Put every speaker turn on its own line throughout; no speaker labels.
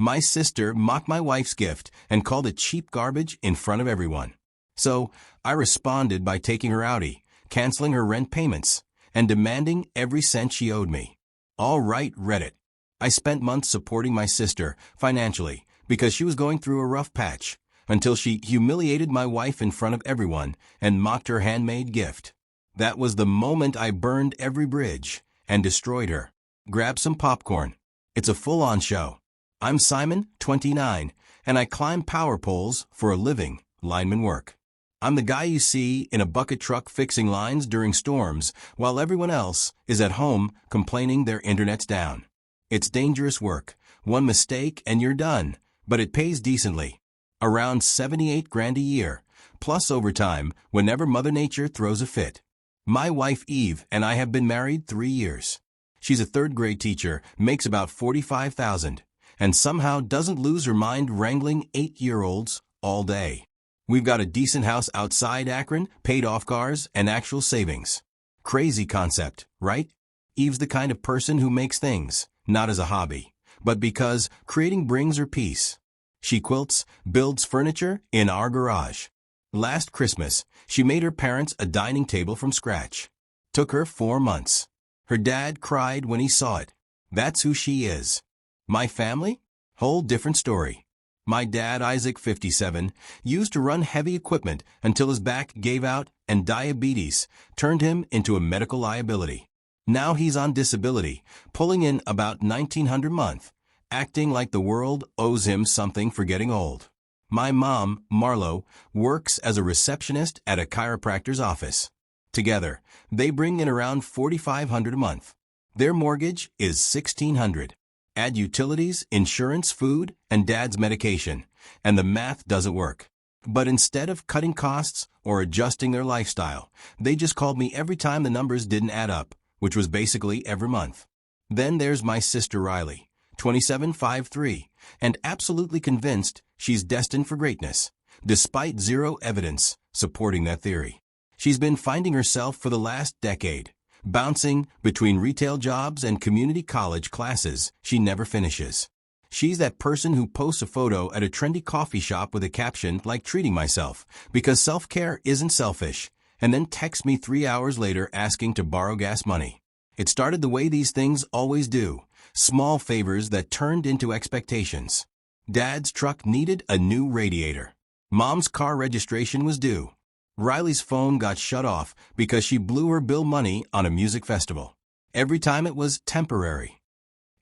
My sister mocked my wife's gift and called it cheap garbage in front of everyone. So, I responded by taking her Audi, canceling her rent payments, and demanding every cent she owed me. All right, Reddit. I spent months supporting my sister financially because she was going through a rough patch, until she humiliated my wife in front of everyone and mocked her handmade gift. That was the moment I burned every bridge and destroyed her. Grab some popcorn. It's a full-on show. I'm Simon, 29, and I climb power poles for a living, lineman work. I'm the guy you see in a bucket truck fixing lines during storms while everyone else is at home complaining their internet's down. It's dangerous work. One mistake and you're done, but it pays decently. Around 78 grand a year, plus overtime whenever Mother Nature throws a fit. My wife Eve and I have been married 3 years. She's a third-grade teacher, makes about $45,000, and somehow doesn't lose her mind wrangling 8-year-olds all day. We've got a decent house outside Akron, paid-off cars, and actual savings. Crazy concept, right? Eve's the kind of person who makes things, not as a hobby, but because creating brings her peace. She quilts, builds furniture in our garage. Last Christmas, she made her parents a dining table from scratch. Took her 4 months. Her dad cried when he saw it. That's who she is. My family? Whole different story. My dad, Isaac, 57, used to run heavy equipment until his back gave out and diabetes turned him into a medical liability. Now he's on disability, pulling in about $1,900 a month, acting like the world owes him something for getting old. My mom, Marlo, works as a receptionist at a chiropractor's office. Together, they bring in around $4,500 a month. Their mortgage is $1,600. Add utilities, insurance, food, and dad's medication, and the math doesn't work. But instead of cutting costs or adjusting their lifestyle, they just called me every time the numbers didn't add up, which was basically every month. Then there's my sister Riley, 27'5'3", and absolutely convinced she's destined for greatness, despite zero evidence supporting that theory. She's been finding herself for the last decade, bouncing between retail jobs and community college classes she never finishes. She's that person who posts a photo at a trendy coffee shop with a caption like treating myself because self-care isn't selfish, and then texts me 3 hours later asking to borrow gas money. It started the way these things always do, small favors that turned into expectations. Dad's truck needed a new radiator. Mom's car registration was due. Riley's phone got shut off because she blew her bill money on a music festival. Every time it was temporary.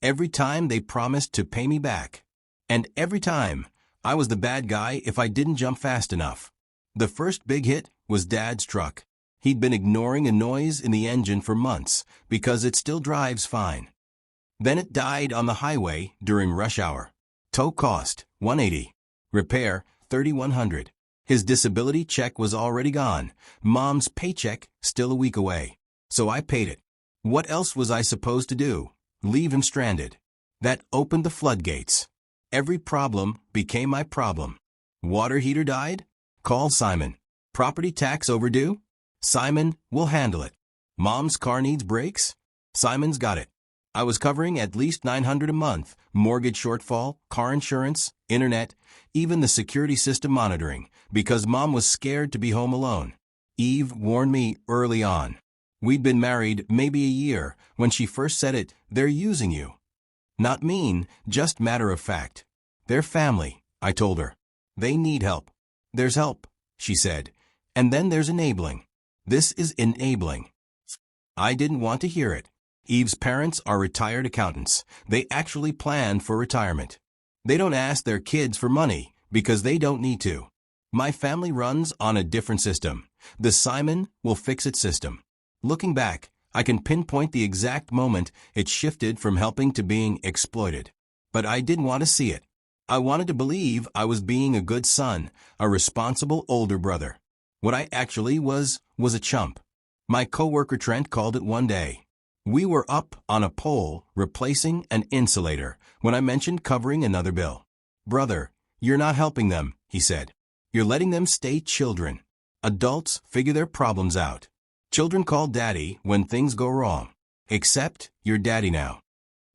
Every time they promised to pay me back. And every time I was the bad guy if I didn't jump fast enough. The first big hit was Dad's truck. He'd been ignoring a noise in the engine for months because it still drives fine. Then it died on the highway during rush hour. Tow cost $180. Repair $3,100. His disability check was already gone. Mom's paycheck still a week away. So I paid it. What else was I supposed to do? Leave him stranded. That opened the floodgates. Every problem became my problem. Water heater died? Call Simon. Property tax overdue? Simon will handle it. Mom's car needs brakes? Simon's got it. I was covering at least $900 a month, mortgage shortfall, car insurance, internet, even the security system monitoring, because Mom was scared to be home alone. Eve warned me early on. We'd been married maybe a year when she first said it, "They're using you." Not mean, just matter of fact. They're family, I told her. They need help. There's help, she said. And then there's enabling. This is enabling. I didn't want to hear it. Eve's parents are retired accountants. They actually plan for retirement. They don't ask their kids for money because they don't need to. My family runs on a different system. The Simon will fix it system. Looking back, I can pinpoint the exact moment it shifted from helping to being exploited. But I didn't want to see it. I wanted to believe I was being a good son, a responsible older brother. What I actually was a chump. My coworker Trent called it one day. We were up on a pole replacing an insulator when I mentioned covering another bill. "Brother, you're not helping them," he said. "You're letting them stay children. Adults figure their problems out. Children call daddy when things go wrong. Except you're daddy now."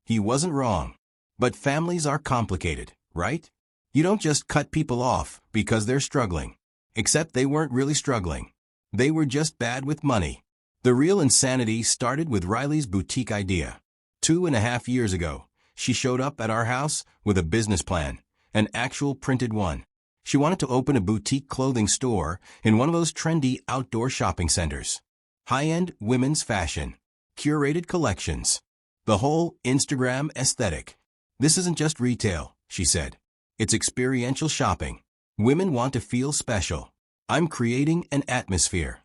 He wasn't wrong. But families are complicated, right? You don't just cut people off because they're struggling. Except they weren't really struggling. They were just bad with money. The real insanity started with Riley's boutique idea. 2.5 years ago, she showed up at our house with a business plan, an actual printed one. She wanted to open a boutique clothing store in one of those trendy outdoor shopping centers. High-end women's fashion, curated collections, the whole Instagram aesthetic. This isn't just retail, she said. It's experiential shopping. Women want to feel special. I'm creating an atmosphere.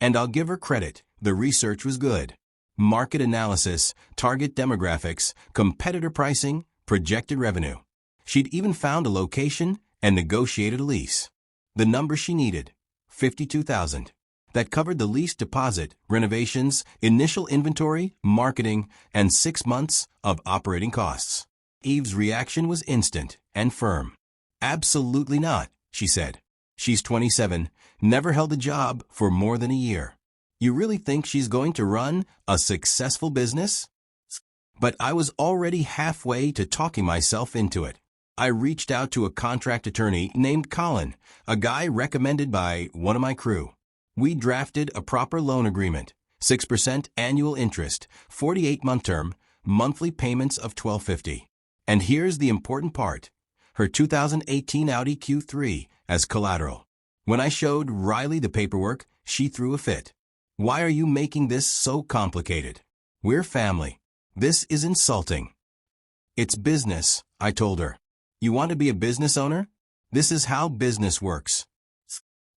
And I'll give her credit, the research was good. Market analysis, target demographics, competitor pricing, projected revenue. She'd even found a location and negotiated a lease. The number she needed, $52,000. That covered the lease deposit, renovations, initial inventory, marketing, and 6 months of operating costs. Eve's reaction was instant and firm. Absolutely not, she said. She's 27, never held a job for more than a year. You really think she's going to run a successful business? But I was already halfway to talking myself into it. I reached out to a contract attorney named Colin, a guy recommended by one of my crew. We drafted a proper loan agreement, 6% annual interest, 48-month term, monthly payments of $1,250. And here's the important part, her 2018 Audi Q3 as collateral. When I showed Riley the paperwork, she threw a fit. Why are you making this so complicated? We're family. This is insulting. It's business, I told her. You want to be a business owner? This is how business works.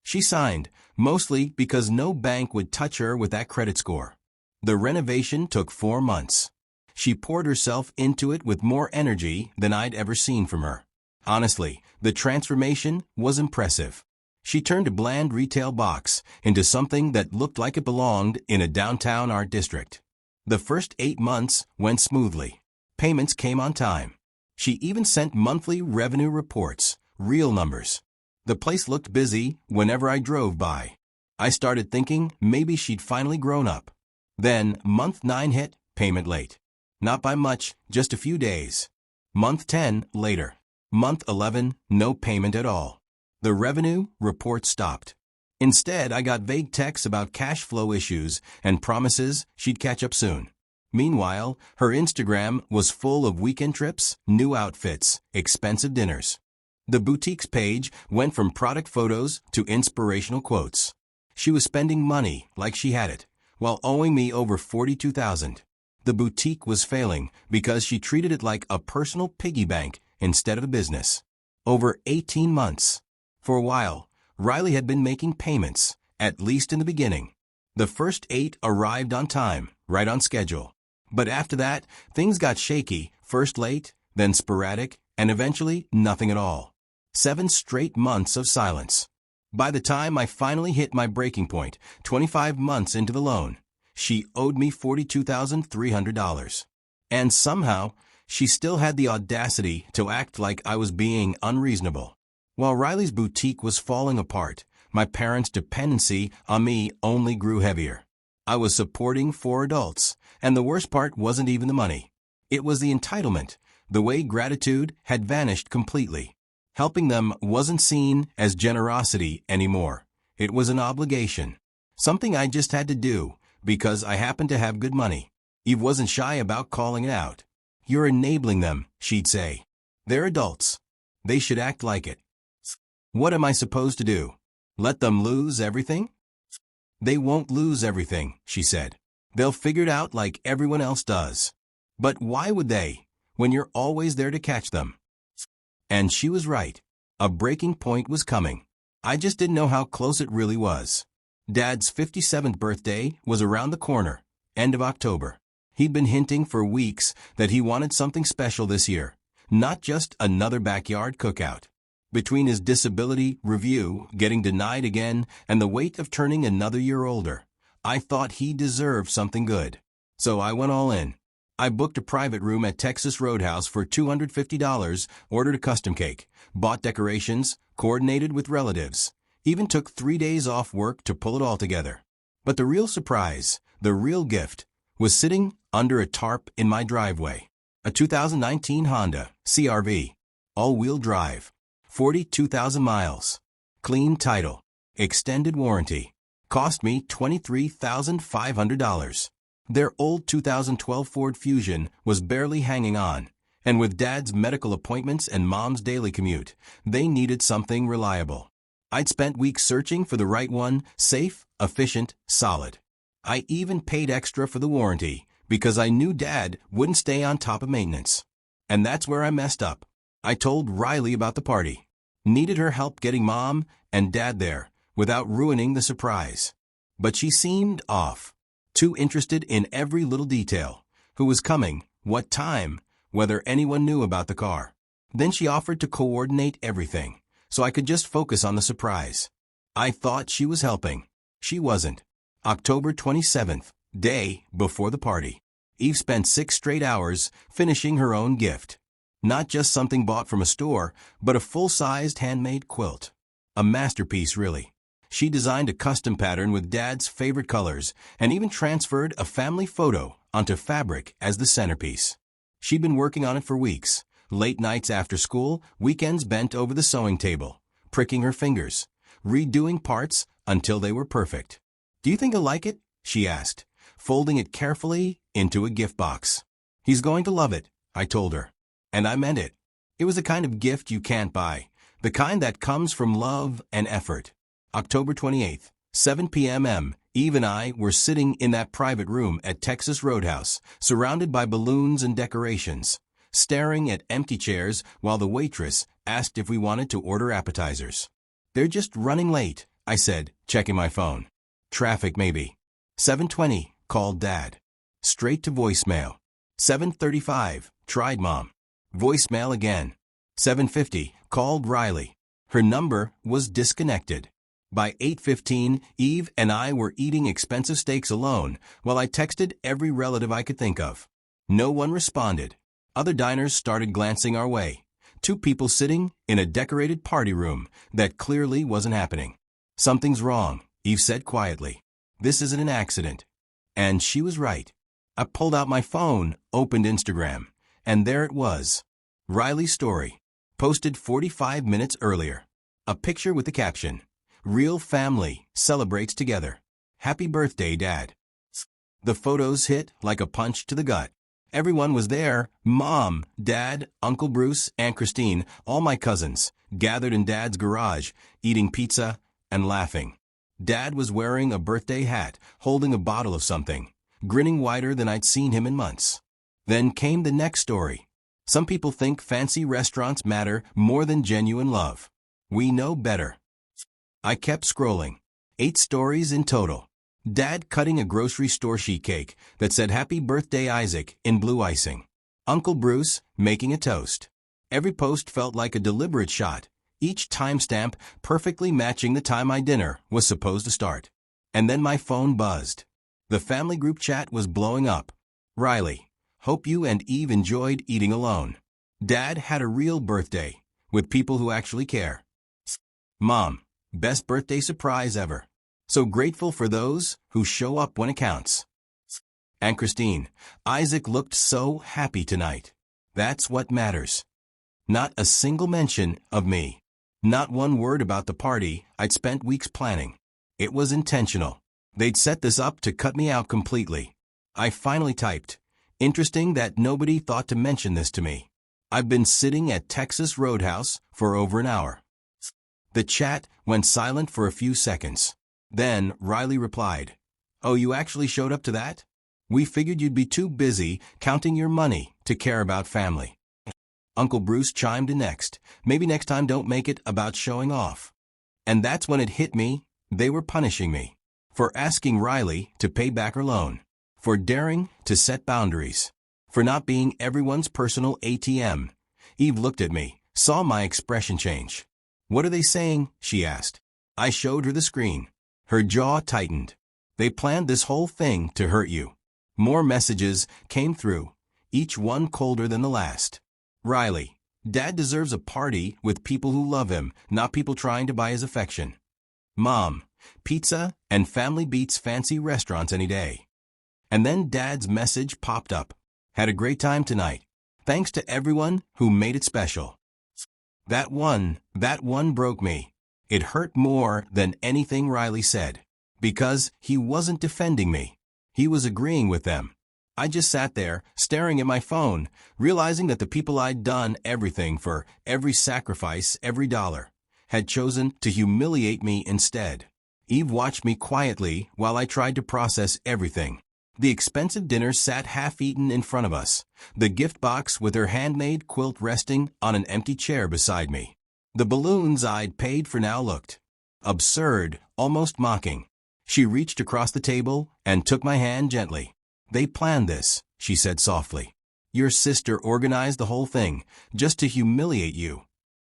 She signed, mostly because no bank would touch her with that credit score. The renovation took 4 months. She poured herself into it with more energy than I'd ever seen from her. Honestly, the transformation was impressive. She turned a bland retail box into something that looked like it belonged in a downtown art district. The first 8 months went smoothly. Payments came on time. She even sent monthly revenue reports, real numbers. The place looked busy whenever I drove by. I started thinking maybe she'd finally grown up. Then, month 9 hit, payment late. Not by much, just a few days. Month 10, later. Month 11, no payment at all. The revenue report stopped. Instead, I got vague texts about cash flow issues and promises she'd catch up soon. Meanwhile, her Instagram was full of weekend trips, new outfits, expensive dinners. The boutique's page went from product photos to inspirational quotes. She was spending money like she had it, while owing me over $42,000. The boutique was failing because she treated it like a personal piggy bank instead of a business. Over 18 months. For a while, Riley had been making payments, at least in the beginning. The first 8 arrived on time, right on schedule. But after that, things got shaky, first late, then sporadic, and eventually nothing at all. 7 straight months of silence. By the time I finally hit my breaking point, 25 months into the loan, she owed me $42,300. And somehow, she still had the audacity to act like I was being unreasonable. While Riley's boutique was falling apart, my parents' dependency on me only grew heavier. I was supporting 4 adults, and the worst part wasn't even the money. It was the entitlement, the way gratitude had vanished completely. Helping them wasn't seen as generosity anymore. It was an obligation. Something I just had to do because I happened to have good money. Eve wasn't shy about calling it out. You're enabling them, she'd say. They're adults. They should act like it. What am I supposed to do? Let them lose everything? They won't lose everything, she said. They'll figure it out like everyone else does. But why would they, when you're always there to catch them? And she was right. A breaking point was coming. I just didn't know how close it really was. Dad's 57th birthday was around the corner, end of October. He'd been hinting for weeks that he wanted something special this year, not just another backyard cookout. Between his disability review, getting denied again, and the weight of turning another year older, I thought he deserved something good. So I went all in. I booked a private room at Texas Roadhouse for $250, ordered a custom cake, bought decorations, coordinated with relatives, even took 3 days off work to pull it all together. But the real surprise, the real gift, was sitting under a tarp in my driveway. A 2019 Honda CR-V. All-wheel drive. 42,000 miles. Clean title. Extended warranty. Cost me $23,500. Their old 2012 Ford Fusion was barely hanging on, and with Dad's medical appointments and Mom's daily commute, they needed something reliable. I'd spent weeks searching for the right one, safe, efficient, solid. I even paid extra for the warranty because I knew Dad wouldn't stay on top of maintenance. And that's where I messed up. I told Riley about the party. Needed her help getting Mom and Dad there without ruining the surprise. But she seemed off. Too interested in every little detail. Who was coming, what time, whether anyone knew about the car. Then she offered to coordinate everything, so I could just focus on the surprise. I thought she was helping. She wasn't. October 27th, day before the party. Eve spent 6 straight hours finishing her own gift. Not just something bought from a store, but a full-sized handmade quilt. A masterpiece, really. She designed a custom pattern with Dad's favorite colors and even transferred a family photo onto fabric as the centerpiece. She'd been working on it for weeks, late nights after school, weekends bent over the sewing table, pricking her fingers, redoing parts until they were perfect. "Do you think he'll like it?" she asked, folding it carefully into a gift box. "He's going to love it," I told her. And I meant it. It was the kind of gift you can't buy, the kind that comes from love and effort. October 28th, 7 p.m. Eve and I were sitting in that private room at Texas Roadhouse, surrounded by balloons and decorations, staring at empty chairs while the waitress asked if we wanted to order appetizers. "They're just running late," I said, checking my phone. "Traffic, maybe." 7:20, called Dad. Straight to voicemail. 7:35, tried Mom. Voicemail again. 7:50, called Riley. Her number was disconnected. By 8:15, Eve and I were eating expensive steaks alone while I texted every relative I could think of. No one responded. Other diners started glancing our way. 2 people sitting in a decorated party room that clearly wasn't happening. "Something's wrong," Eve said quietly. "This isn't an accident." And she was right. I pulled out my phone, opened Instagram, and there it was. Riley's story, posted 45 minutes earlier. A picture with the caption, "Real family celebrates together. Happy birthday, Dad." The photos hit like a punch to the gut. Everyone was there: Mom, Dad, Uncle Bruce, Aunt Christine, all my cousins, gathered in Dad's garage, eating pizza and laughing. Dad was wearing a birthday hat, holding a bottle of something, grinning wider than I'd seen him in months. Then came the next story. Some people think fancy restaurants matter more than genuine love. We know better. I kept scrolling. 8 stories in total. Dad cutting a grocery store sheet cake that said "Happy Birthday, Isaac" in blue icing. Uncle Bruce making a toast. Every post felt like a deliberate shot, each timestamp perfectly matching the time my dinner was supposed to start. And then my phone buzzed. The family group chat was blowing up. "Riley, hope you and Eve enjoyed eating alone. Dad had a real birthday, with people who actually care. Mom, best birthday surprise ever. So grateful for those who show up when it counts." And Christine, "Isaac looked so happy tonight. That's what matters." Not a single mention of me. Not one word about the party I'd spent weeks planning. It was intentional. They'd set this up to cut me out completely. I finally typed, "Interesting that nobody thought to mention this to me. I've been sitting at Texas Roadhouse for over an hour." The chat went silent for a few seconds. Then Riley replied, "Oh, you actually showed up to that? We figured you'd be too busy counting your money to care about family." Uncle Bruce chimed in next, "Maybe next time don't make it about showing off." And that's when it hit me. They were punishing me for asking Riley to pay back her loan, for daring to set boundaries, for not being everyone's personal ATM. Eve looked at me, saw my expression change. "What are they saying?" she asked. I showed her the screen. Her jaw tightened. "They planned this whole thing to hurt you." More messages came through, each one colder than the last. "Riley, Dad deserves a party with people who love him, not people trying to buy his affection." "Mom, pizza and family beats fancy restaurants any day." And then Dad's message popped up. "Had a great time tonight. Thanks to everyone who made it special. That one broke me. It hurt more than anything Riley said. Because he wasn't defending me. He was agreeing with them. I just sat there, staring at my phone, realizing that the people I'd done everything for, every sacrifice, every dollar, had chosen to humiliate me instead. Eve watched me quietly while I tried to process everything. The expensive dinner sat half-eaten in front of us, the gift box with her handmade quilt resting on an empty chair beside me. The balloons I'd paid for now looked absurd, almost mocking. She reached across the table and took my hand gently. They planned this, she said softly. Your sister organized the whole thing, just to humiliate you.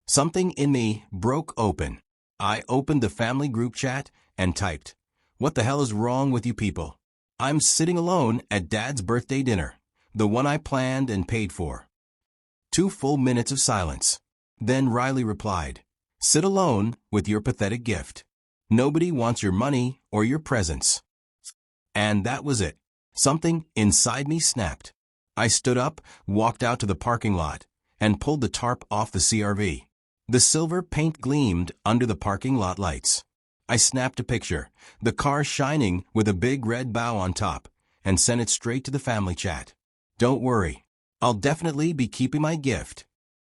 Something in me broke open. I opened the family group chat and typed, "What the hell is wrong with you people? I'm sitting alone at Dad's birthday dinner, the one I planned and paid for." 2 full minutes of silence. Then Riley replied, "Sit alone with your pathetic gift. Nobody wants your money or your presents." And that was it. Something inside me snapped. I stood up, walked out to the parking lot, and pulled the tarp off the CRV. The silver paint gleamed under the parking lot lights. I snapped a picture, the car shining with a big red bow on top, and sent it straight to the family chat. "Don't worry. I'll definitely be keeping my gift."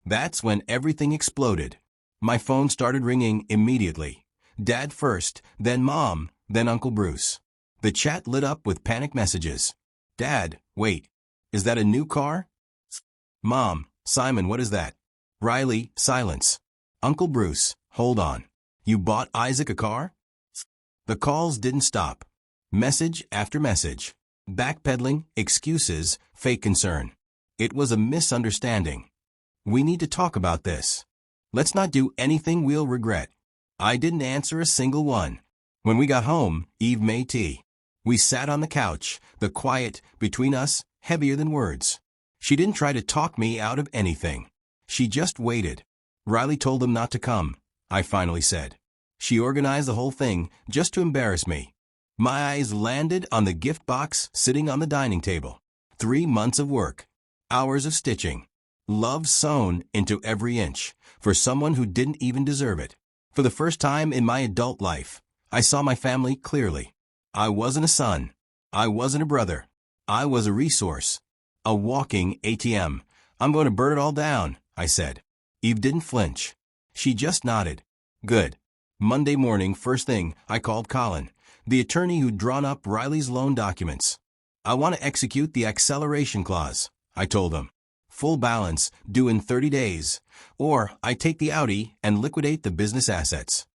That's when everything exploded. My phone started ringing immediately. Dad first, then Mom, then Uncle Bruce. The chat lit up with panic messages. "Dad, wait. Is that a new car?" "Mom, Simon, what is that?" Riley, silence. "Uncle Bruce, hold on. You bought Isaac a car?" The calls didn't stop. Message after message. Backpedaling, excuses, fake concern. It was a misunderstanding. "We need to talk about this. Let's not do anything we'll regret." I didn't answer a single one. When we got home, Eve made tea. We sat on the couch, the quiet between us heavier than words. She didn't try to talk me out of anything. She just waited. "Riley told them not to come," I finally said. "She organized the whole thing just to embarrass me." My eyes landed on the gift box sitting on the dining table. 3 months of work. Hours of stitching. Love sewn into every inch, for someone who didn't even deserve it. For the first time in my adult life, I saw my family clearly. I wasn't a son. I wasn't a brother. I was a resource. A walking ATM. "I'm going to burn it all down," I said. Eve didn't flinch. She just nodded. "Good." Monday morning, first thing, I called Colin, the attorney who'd drawn up Riley's loan documents. "I want to execute the acceleration clause," I told him. "Full balance, due in 30 days, or I take the Audi and liquidate the business assets."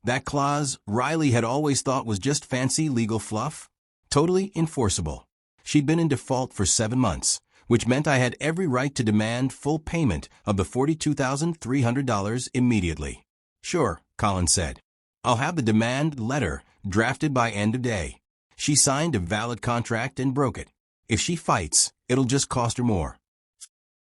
That clause Riley had always thought was just fancy legal fluff. Totally enforceable. She'd been in default for 7 months, which meant I had every right to demand full payment of the $42,300 immediately. "Sure," Colin said. "I'll have the demand letter drafted by end of day." She signed a valid contract and broke it. If she fights, it'll just cost her more.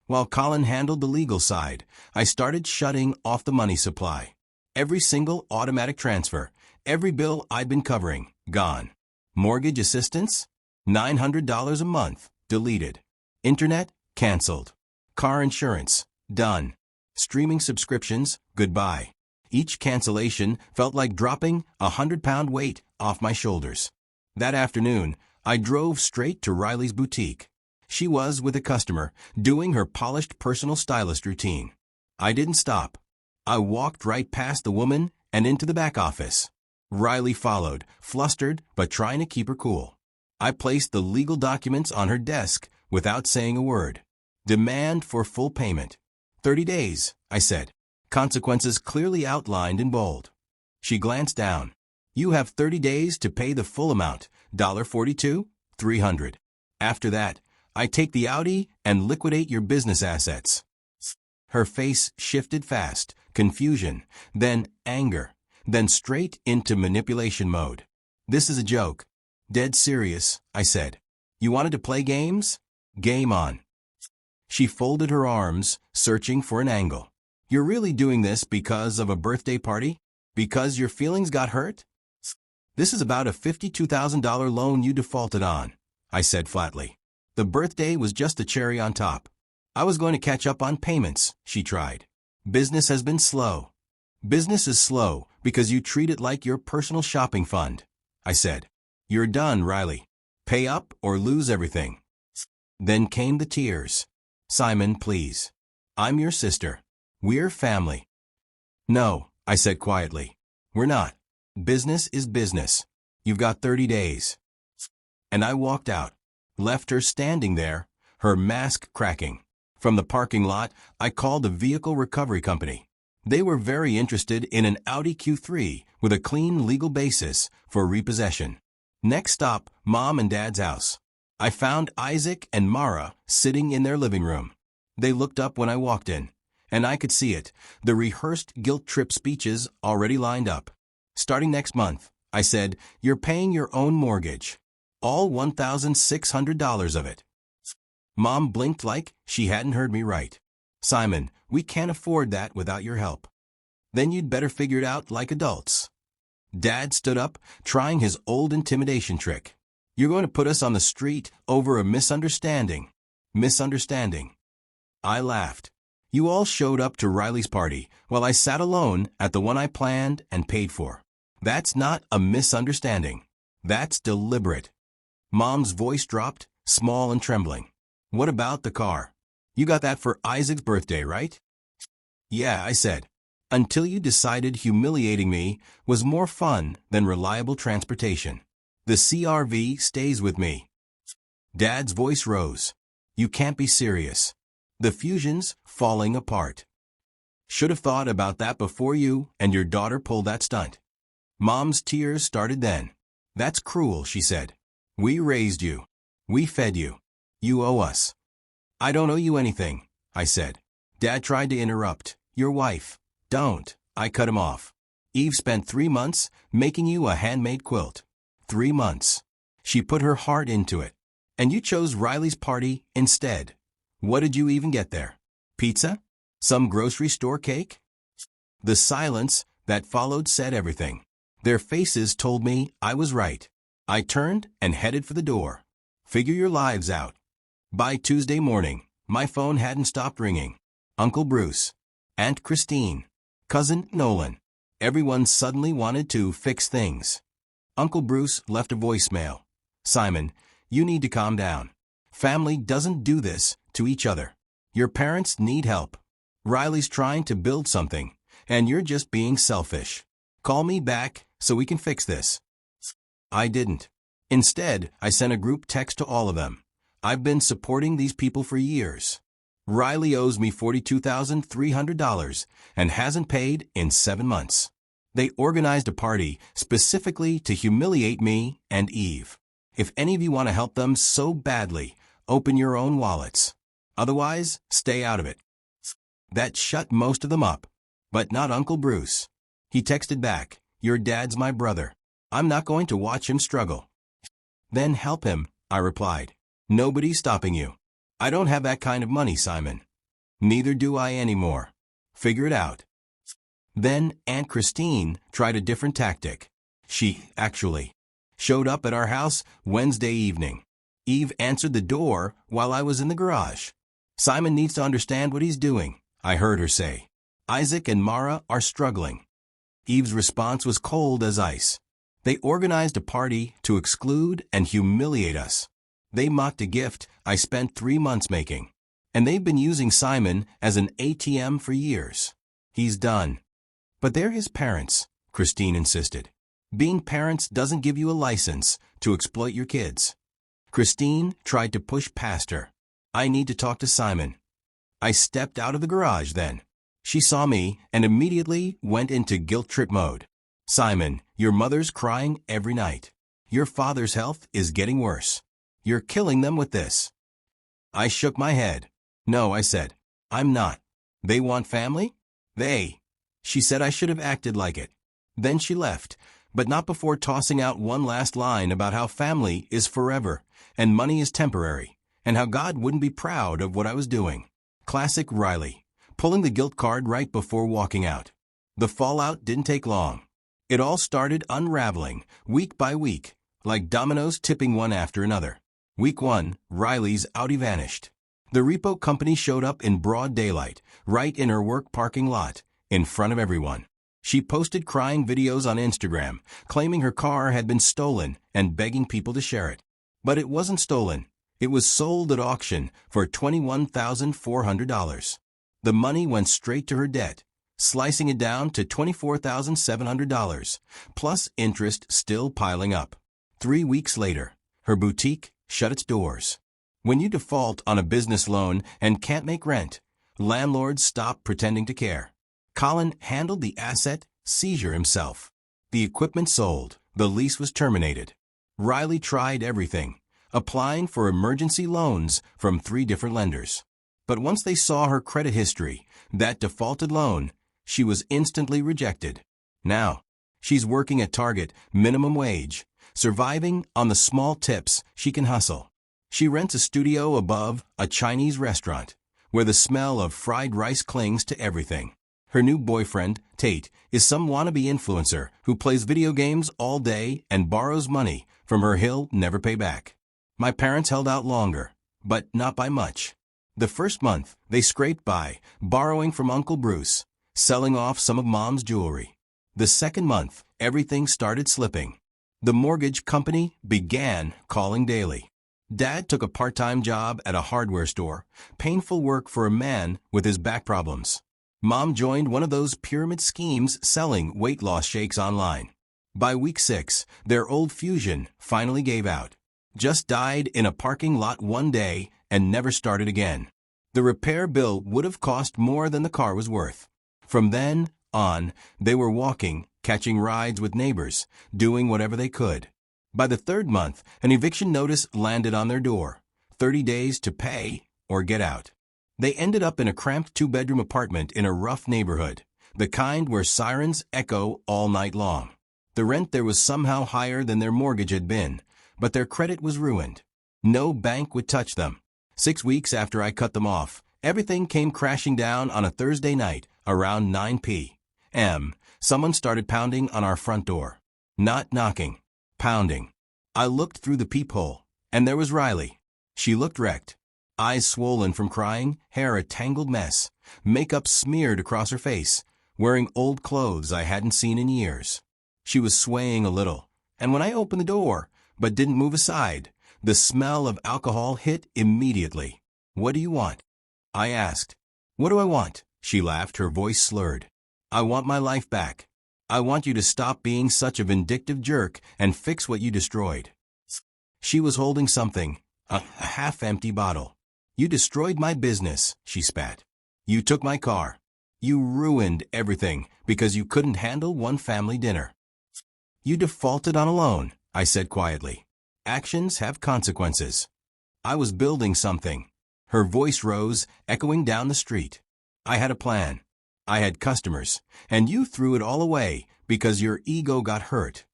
While Colin handled the legal side, I started shutting off the money supply. Every single automatic transfer, every bill I'd been covering, gone. Mortgage assistance? $900 a month, deleted. Internet? Canceled. Car insurance? Done. Streaming subscriptions? Goodbye. Each cancellation felt like dropping a 100-pound weight off my shoulders. That afternoon, I drove straight to Riley's boutique. She was with a customer, doing her polished personal stylist routine. I didn't stop. I walked right past the woman and into the back office. Riley followed, flustered but trying to keep her cool. I placed the legal documents on her desk without saying a word. "Demand for full payment. 30 days, I said. Consequences clearly outlined in bold. She glanced down. "You have 30 days to pay the full amount, $42,300. After that, I take the Audi and liquidate your business assets." Her face shifted fast, confusion, then anger, then straight into manipulation mode. "This is a joke." "Dead serious," I said. "You wanted to play games? Game on." She folded her arms, searching for an angle. "You're really doing this because of a birthday party? Because your feelings got hurt?" "This is about a $52,000 loan you defaulted on," I said flatly. "The birthday was just the cherry on top." I was going to catch up on payments, she tried. Business has been slow. Business is slow because you treat it like your personal shopping fund, I said. You're done, Riley. Pay up or lose everything. Then came the tears. Simon, please. I'm your sister. We're family. No, I said quietly. We're not. Business is business. You've got 30 days. And I walked out, left her standing there, her mask cracking. From the parking lot, I called a vehicle recovery company. They were very interested in an Audi Q3 with a clean legal basis for repossession. Next stop, Mom and Dad's house. I found Isaac and Mara sitting in their living room. They looked up when I walked in, and I could see it, the rehearsed guilt trip speeches already lined up. Starting next month, I said, you're paying your own mortgage. All $1,600 of it. Mom blinked like she hadn't heard me right. Simon, we can't afford that without your help. Then you'd better figure it out like adults. Dad stood up, trying his old intimidation trick. You're going to put us on the street over a misunderstanding. Misunderstanding. I laughed. You all showed up to Riley's party while I sat alone at the one I planned and paid for. That's not a misunderstanding. That's deliberate. Mom's voice dropped, small and trembling. What about the car? You got that for Isaac's birthday, right? Yeah, I said. Until you decided humiliating me was more fun than reliable transportation. The CRV stays with me. Dad's voice rose. You can't be serious. The fusion's falling apart. Should have thought about that before you and your daughter pulled that stunt. Mom's tears started then. That's cruel, she said. We raised you. We fed you. You owe us. I don't owe you anything, I said. Dad tried to interrupt. Your wife. Don't. I cut him off. Eve spent 3 months making you a handmade quilt. 3 months. She put her heart into it. And you chose Riley's party instead. What did you even get there? Pizza? Some grocery store cake? The silence that followed said everything. Their faces told me I was right. I turned and headed for the door. Figure your lives out. By Tuesday morning, my phone hadn't stopped ringing. Uncle Bruce, Aunt Christine, Cousin Nolan. Everyone suddenly wanted to fix things. Uncle Bruce left a voicemail. Simon, you need to calm down. Family doesn't do this to each other. Your parents need help. Riley's trying to build something, and you're just being selfish. Call me back so we can fix this. I didn't. Instead, I sent a group text to all of them. I've been supporting these people for years. Riley owes me $42,300 and hasn't paid in 7 months. They organized a party specifically to humiliate me and Eve. If any of you want to help them so badly, open your own wallets. Otherwise, stay out of it. That shut most of them up. But not Uncle Bruce. He texted back, your dad's my brother. I'm not going to watch him struggle. Then help him, I replied. Nobody's stopping you. I don't have that kind of money, Simon. Neither do I anymore. Figure it out. Then Aunt Christine tried a different tactic. She, actually, showed up at our house Wednesday evening. Eve answered the door while I was in the garage. Simon needs to understand what he's doing, I heard her say. Isaac and Mara are struggling. Eve's response was cold as ice. They organized a party to exclude and humiliate us. They mocked a gift I spent 3 months making. And they've been using Simon as an ATM for years. He's done. But they're his parents, Christine insisted. Being parents doesn't give you a license to exploit your kids. Christine tried to push past her. I need to talk to Simon. I stepped out of the garage then. She saw me and immediately went into guilt trip mode. Simon, your mother's crying every night. Your father's health is getting worse. You're killing them with this. I shook my head. No, I said. I'm not. They want family? They. She said I should have acted like it. Then she left, but not before tossing out one last line about how family is forever and money is temporary, and how God wouldn't be proud of what I was doing. Classic Riley, pulling the guilt card right before walking out. The fallout didn't take long. It all started unraveling, week by week, like dominoes tipping one after another. Week 1, Riley's Audi vanished. The repo company showed up in broad daylight, right in her work parking lot, in front of everyone. She posted crying videos on Instagram, claiming her car had been stolen and begging people to share it. But it wasn't stolen. It was sold at auction for $21,400. The money went straight to her debt, slicing it down to $24,700, plus interest still piling up. 3 weeks later, her boutique shut its doors. When you default on a business loan and can't make rent, landlords stop pretending to care. Colin handled the asset seizure himself. The equipment sold. The lease was terminated. Riley tried everything, applying for emergency loans from 3 different lenders. But once they saw her credit history, that defaulted loan, she was instantly rejected. Now, she's working at Target minimum wage, surviving on the small tips she can hustle. She rents a studio above a Chinese restaurant, where the smell of fried rice clings to everything. Her new boyfriend, Tate, is some wannabe influencer who plays video games all day and borrows money from her he'll never pay back. My parents held out longer, but not by much. The first month, they scraped by, borrowing from Uncle Bruce, selling off some of Mom's jewelry. The second month, everything started slipping. The mortgage company began calling daily. Dad took a part-time job at a hardware store, painful work for a man with his back problems. Mom joined one of those pyramid schemes selling weight loss shakes online. By week 6, their old Fusion finally gave out. Just died in a parking lot one day and never started again. The repair bill would have cost more than the car was worth. From then on, they were walking, catching rides with neighbors, doing whatever they could. By the 3rd month, an eviction notice landed on their door. 30 days to pay or get out. They ended up in a cramped 2-bedroom apartment in a rough neighborhood, the kind where sirens echo all night long. The rent there was somehow higher than their mortgage had been, but their credit was ruined. No bank would touch them. 6 weeks after I cut them off, everything came crashing down on a Thursday night around 9 p.m. Someone started pounding on our front door. Not knocking, pounding. I looked through the peephole, and there was Riley. She looked wrecked. Eyes swollen from crying, hair a tangled mess, makeup smeared across her face, wearing old clothes I hadn't seen in years. She was swaying a little, and when I opened the door, but didn't move aside, the smell of alcohol hit immediately. "What do you want?" I asked. "What do I want?" She laughed, her voice slurred. "I want my life back. I want you to stop being such a vindictive jerk and fix what you destroyed." She was holding something, a half-empty bottle. "You destroyed my business," she spat. "You took my car. You ruined everything because you couldn't handle one family dinner." "You defaulted on a loan," I said quietly. "Actions have consequences." "I was building something." Her voice rose, echoing down the street. "I had a plan. I had customers, and you threw it all away because your ego got hurt."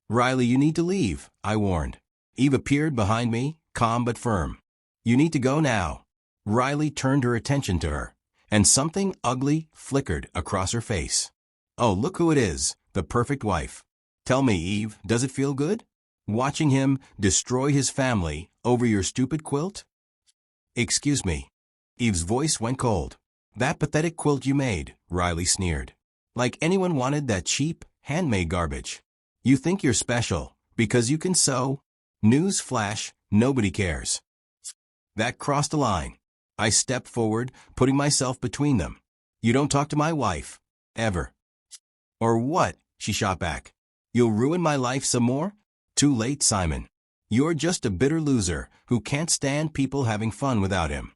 "Riley, you need to leave," I warned. Eve appeared behind me, calm but firm. "You need to go now." Riley turned her attention to her, and something ugly flickered across her face. "Oh, look who it is, the perfect wife. Tell me, Eve, does it feel good? Watching him destroy his family over your stupid quilt?" "Excuse me." Eve's voice went cold. "That pathetic quilt you made," Riley sneered. "Like anyone wanted that cheap, handmade garbage. You think you're special because you can sew? News flash, nobody cares." That crossed a line. I stepped forward, putting myself between them. "You don't talk to my wife. Ever." "Or what?" she shot back. "You'll ruin my life some more? Too late, Simon. You're just a bitter loser who can't stand people having fun without him."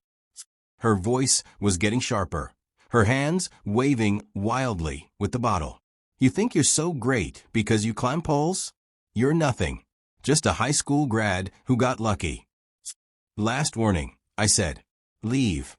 Her voice was getting sharper, her hands waving wildly with the bottle. "You think you're so great because you climb poles? You're nothing. Just a high school grad who got lucky." "Last warning," I said. "Leave.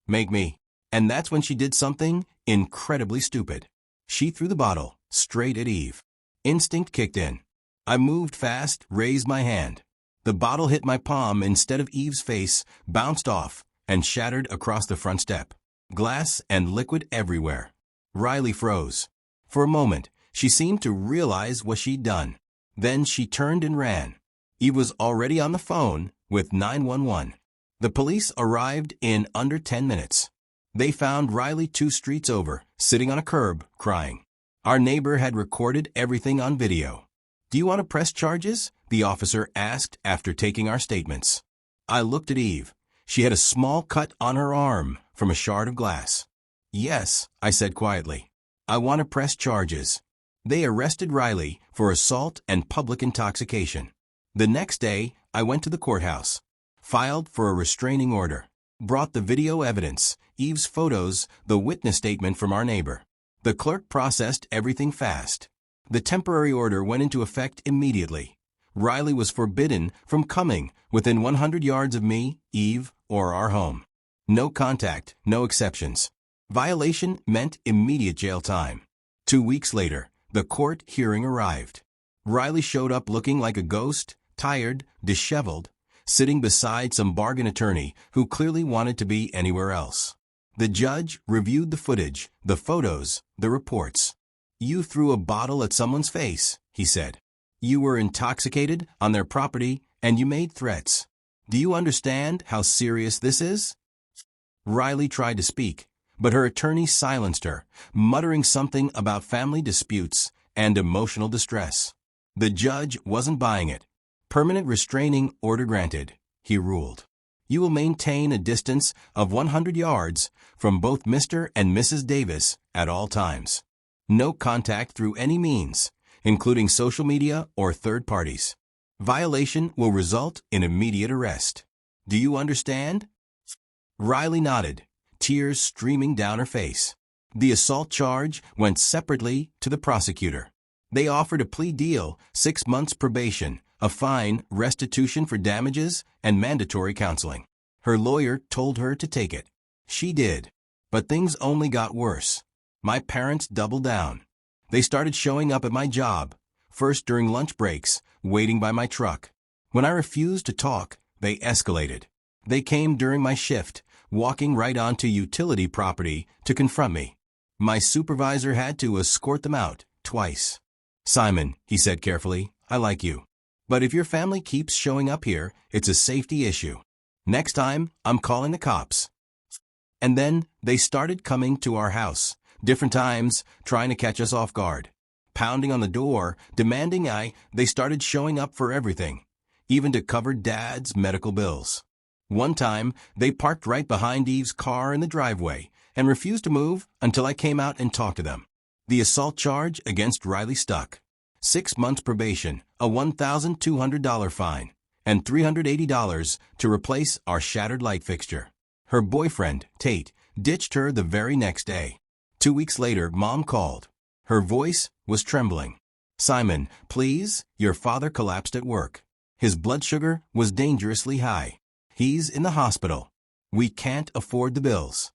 Make me." And that's when she did something incredibly stupid. She threw the bottle straight at Eve. Instinct kicked in. I moved fast, raised my hand. The bottle hit my palm instead of Eve's face, bounced off, and shattered across the front step. Glass and liquid everywhere. Riley froze. For a moment, she seemed to realize what she'd done. Then she turned and ran. Eve was already on the phone with 911. The police arrived in under 10 minutes. They found Riley 2 streets over, sitting on a curb, crying. Our neighbor had recorded everything on video. "Do you want to press charges?" the officer asked after taking our statements. I looked at Eve. She had a small cut on her arm from a shard of glass. "Yes," I said quietly. "I want to press charges." They arrested Riley for assault and public intoxication. The next day, I went to the courthouse, filed for a restraining order, brought the video evidence, Eve's photos, the witness statement from our neighbor. The clerk processed everything fast. The temporary order went into effect immediately. Riley was forbidden from coming within 100 yards of me, Eve, or our home. No contact, no exceptions. Violation meant immediate jail time. 2 weeks later, the court hearing arrived. Riley showed up looking like a ghost, tired, disheveled, sitting beside some bargain attorney who clearly wanted to be anywhere else. The judge reviewed the footage, the photos, the reports. "You threw a bottle at someone's face," he said. "You were intoxicated on their property and you made threats. Do you understand how serious this is?" Riley tried to speak, but her attorney silenced her, muttering something about family disputes and emotional distress. The judge wasn't buying it. "Permanent restraining order granted," he ruled. "You will maintain a distance of 100 yards from both Mr. and Mrs. Davis at all times. No contact through any means, including social media or third parties. Violation will result in immediate arrest. Do you understand?" Riley nodded, tears streaming down her face. The assault charge went separately to the prosecutor. They offered a plea deal, 6 months probation, a fine, restitution for damages, and mandatory counseling. Her lawyer told her to take it. She did. But things only got worse. My parents doubled down. They started showing up at my job, first during lunch breaks, waiting by my truck. When I refused to talk, they escalated. They came during my shift, walking right onto utility property to confront me. My supervisor had to escort them out, twice. "Simon," he said carefully, "I like you. But if your family keeps showing up here, it's a safety issue. Next time, I'm calling the cops." And then they started coming to our house, different times, trying to catch us off guard. Pounding on the door, demanding they started showing up for everything, even to cover Dad's medical bills. One time, they parked right behind Eve's car in the driveway and refused to move until I came out and talked to them. The assault charge against Riley stuck. 6 months probation, a $1,200 fine, and $380 to replace our shattered light fixture. Her boyfriend, Tate, ditched her the very next day. 2 weeks later, Mom called. Her voice was trembling. "Simon, please, your father collapsed at work. His blood sugar was dangerously high. He's in the hospital. We can't afford the bills."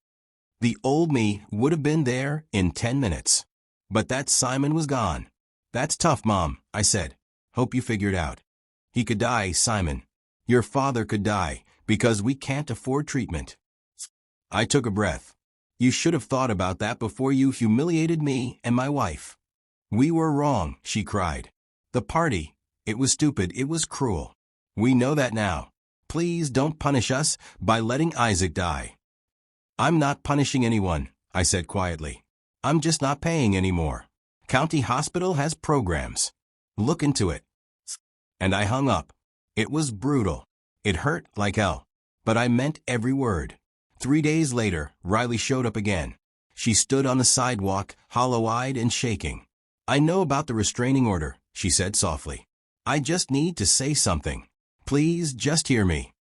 The old me would have been there in 10 minutes. But that Simon was gone. "That's tough, Mom," I said. "Hope you figured out." "He could die, Simon. Your father could die because we can't afford treatment." I took a breath. "You should have thought about that before you humiliated me and my wife." "We were wrong," she cried. "The party, it was stupid, it was cruel. We know that now. Please don't punish us by letting Isaac die." "I'm not punishing anyone," I said quietly. "I'm just not paying anymore. County Hospital has programs. Look into it." And I hung up. It was brutal. It hurt like hell. But I meant every word. 3 days later, Riley showed up again. She stood on the sidewalk, hollow-eyed and shaking. "I know about the restraining order," she said softly. "I just need to say something. Please just hear me."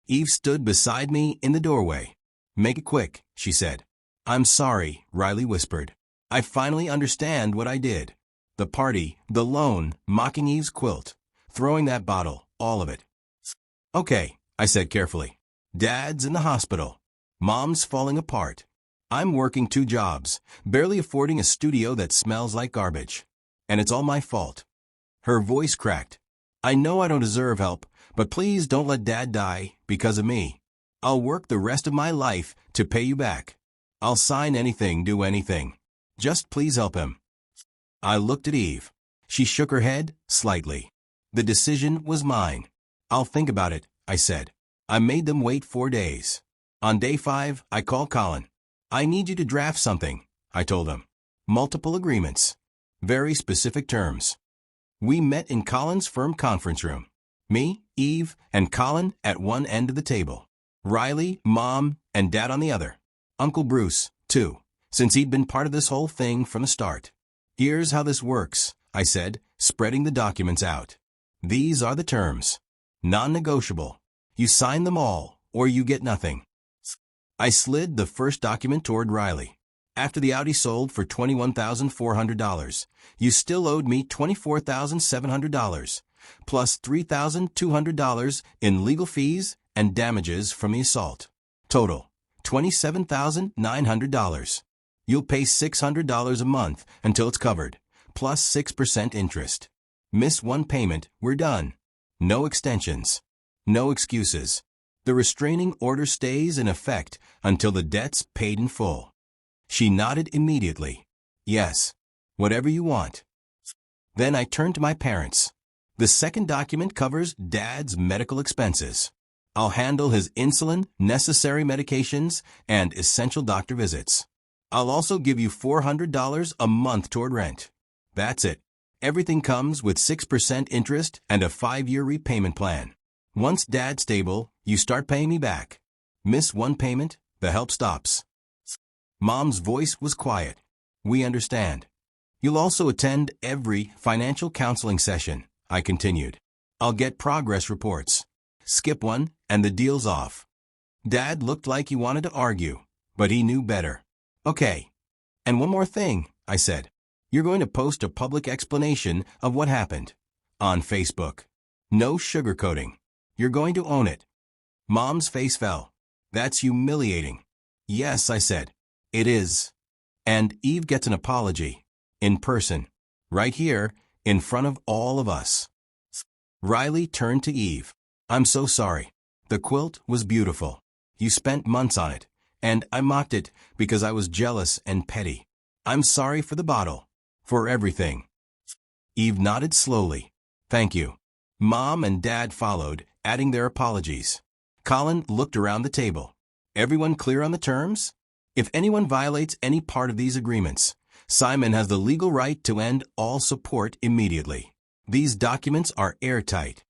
Eve stood beside me in the doorway. "Make it quick," she said. "I'm sorry," Riley whispered. "I finally understand what I did. The party, the loan, mocking Eve's quilt, throwing that bottle, all of it." "Okay," I said carefully. "Dad's in the hospital. Mom's falling apart. I'm working 2 jobs, barely affording a studio that smells like garbage. And it's all my fault." Her voice cracked. "I know I don't deserve help, but please don't let Dad die because of me. I'll work the rest of my life to pay you back. I'll sign anything, do anything. Just please help him." I looked at Eve. She shook her head, slightly. "The decision was mine." "I'll think about it," I said. I made them wait 4 days. On day 5, I called Colin. I need you to draft something, I told him. Multiple agreements. Very specific terms. We met in Colin's firm conference room. Me, Eve, and Colin at one end of the table. Riley, Mom, and Dad on the other. Uncle Bruce, too, since he'd been part of this whole thing from the start. Here's how this works, I said, spreading the documents out. These are the terms. Non-negotiable. You sign them all, or you get nothing. I slid the first document toward Riley. After the Audi sold for $21,400, you still owed me $24,700, plus $3,200 in legal fees and damages from the assault. Total, $27,900. You'll pay $600 a month until it's covered, plus 6% interest. Miss one payment, we're done. No extensions. No excuses. The restraining order stays in effect until the debt's paid in full. She nodded immediately. Yes, whatever you want. Then I turned to my parents. The second document covers Dad's medical expenses. I'll handle his insulin, necessary medications, and essential doctor visits. I'll also give you $400 a month toward rent. That's it. Everything comes with 6% interest and a 5-year repayment plan. Once Dad's stable, you start paying me back. Miss one payment, the help stops. Mom's voice was quiet. We understand. You'll also attend every financial counseling session, I continued. I'll get progress reports. Skip one, and the deal's off. Dad looked like he wanted to argue, but he knew better. Okay. And one more thing, I said. You're going to post a public explanation of what happened. On Facebook. No sugarcoating. You're going to own it. Mom's face fell. That's humiliating. Yes, I said. It is. And Eve gets an apology. In person. Right here, in front of all of us. Riley turned to Eve. I'm so sorry. The quilt was beautiful. You spent months on it, and I mocked it because I was jealous and petty. I'm sorry for the bottle. For everything. Eve nodded slowly. Thank you. Mom and Dad followed, adding their apologies. Colin looked around the table. Everyone clear on the terms? If anyone violates any part of these agreements, Simon has the legal right to end all support immediately. These documents are airtight.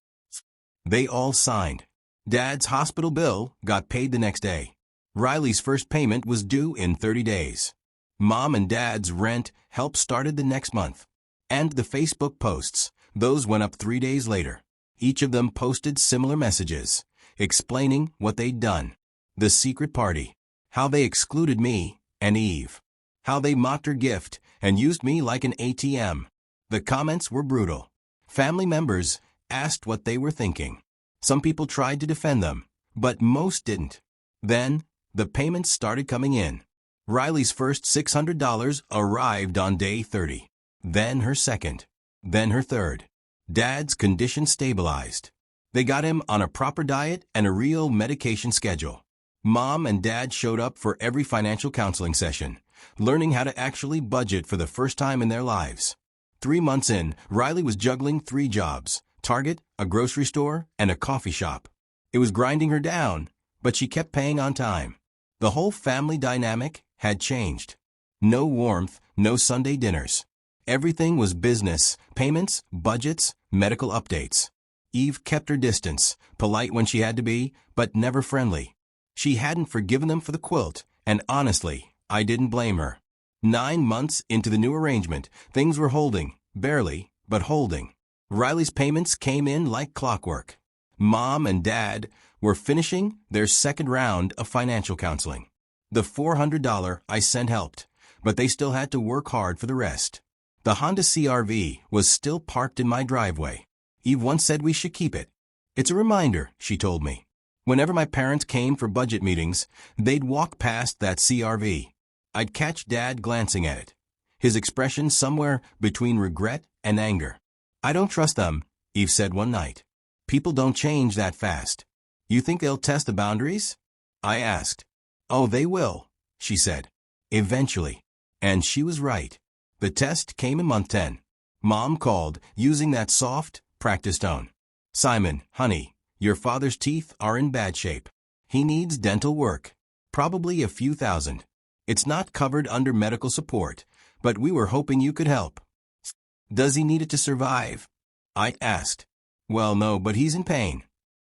They all signed. Dad's hospital bill got paid the next day. Riley's first payment was due in 30 days. Mom and Dad's rent help started the next month. And the Facebook posts, those went up 3 days later. Each of them posted similar messages, explaining what they'd done. The secret party. How they excluded me and Eve. How they mocked her gift and used me like an ATM. The comments were brutal. Family members asked what they were thinking. Some people tried to defend them, but most didn't. Then, the payments started coming in. Riley's first $600 arrived on day 30. Then her second. Then her third. Dad's condition stabilized. They got him on a proper diet and a real medication schedule. Mom and Dad showed up for every financial counseling session, learning how to actually budget for the first time in their lives. 3 months in, Riley was juggling 3 jobs, Target, a grocery store, and a coffee shop. It was grinding her down, but she kept paying on time. The whole family dynamic had changed. No warmth, no Sunday dinners. Everything was business, payments, budgets, medical updates. Eve kept her distance, polite when she had to be, but never friendly. She hadn't forgiven them for the quilt, and honestly, I didn't blame her. 9 months into the new arrangement, things were holding, barely, but holding. Riley's payments came in like clockwork. Mom and Dad were finishing their second round of financial counseling. The $400 I sent helped, but they still had to work hard for the rest. The Honda CR-V was still parked in my driveway. Eve once said we should keep it. It's a reminder, she told me. Whenever my parents came for budget meetings, they'd walk past that CR-V. I'd catch Dad glancing at it, his expression somewhere between regret and anger. I don't trust them, Eve said one night. People don't change that fast. You think they'll test the boundaries? I asked. Oh, they will, she said. Eventually. And she was right. The test came in month 10. Mom called, using that soft, practiced tone. Simon, honey, Your father's teeth are in bad shape. He needs dental work. Probably a few thousand. It's not covered under medical support, but we were hoping you could help. Does he need it to survive? I asked. Well, no, but he's in pain.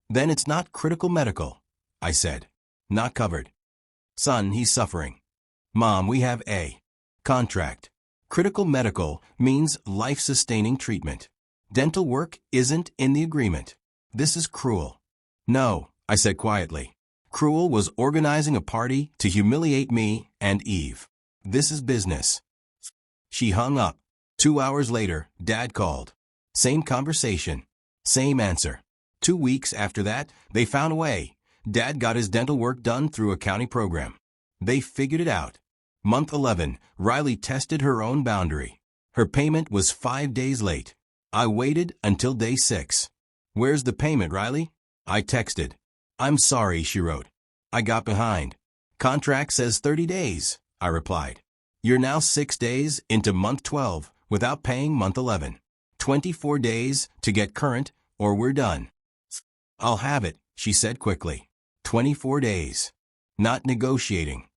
Then it's not critical medical, I said. Not covered. Son, he's suffering. Mom, we have a contract. Critical medical means life-sustaining treatment. Dental work isn't in the agreement. This is cruel. No, I said quietly. Cruel was organizing a party to humiliate me and Eve. This is business. She hung up. 2 hours later, Dad called. Same conversation. Same answer. 2 weeks after that, they found a way. Dad got his dental work done through a county program. They figured it out. Month 11, Riley tested her own boundary. Her payment was 5 days late. I waited until day 6. Where's the payment, Riley? I texted. I'm sorry, she wrote. I got behind. Contract says 30 days, I replied. You're now 6 days into month 12 without paying month 11. 24 days to get current or we're done. I'll have it, she said quickly. 24 days. Not negotiating.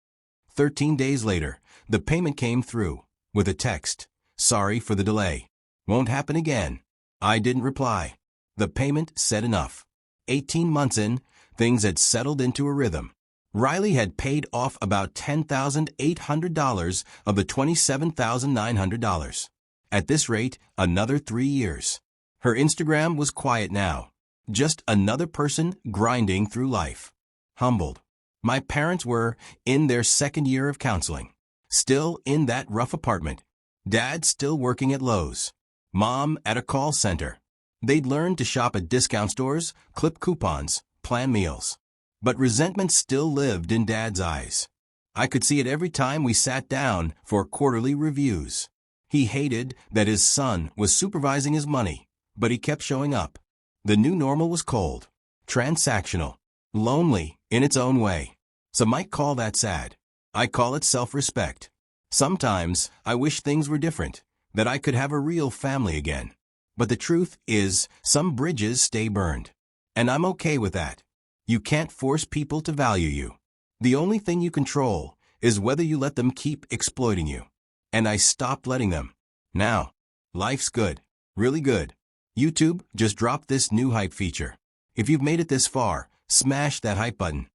13 days later, the payment came through with a text. Sorry for the delay. Won't happen again. I didn't reply. The payment said enough. 18 months in, things had settled into a rhythm. Riley had paid off about $10,800 of the $27,900. At this rate, another 3 years. Her Instagram was quiet now. Just another person grinding through life. Humbled. My parents were in their second year of counseling. Still in that rough apartment. Dad still working at Lowe's. Mom at a call center. They'd learned to shop at discount stores, clip coupons, plan meals. But resentment still lived in Dad's eyes. I could see it every time we sat down for quarterly reviews. He hated that his son was supervising his money, but he kept showing up. The new normal was cold, transactional, lonely in its own way. Some might call that sad. I call it self-respect. Sometimes I wish things were different, that I could have a real family again. But the truth is, some bridges stay burned. And I'm okay with that. You can't force people to value you. The only thing you control is whether you let them keep exploiting you. And I stopped letting them. Now, life's good. Really good. YouTube just dropped this new hype feature. If you've made it this far, smash that hype button.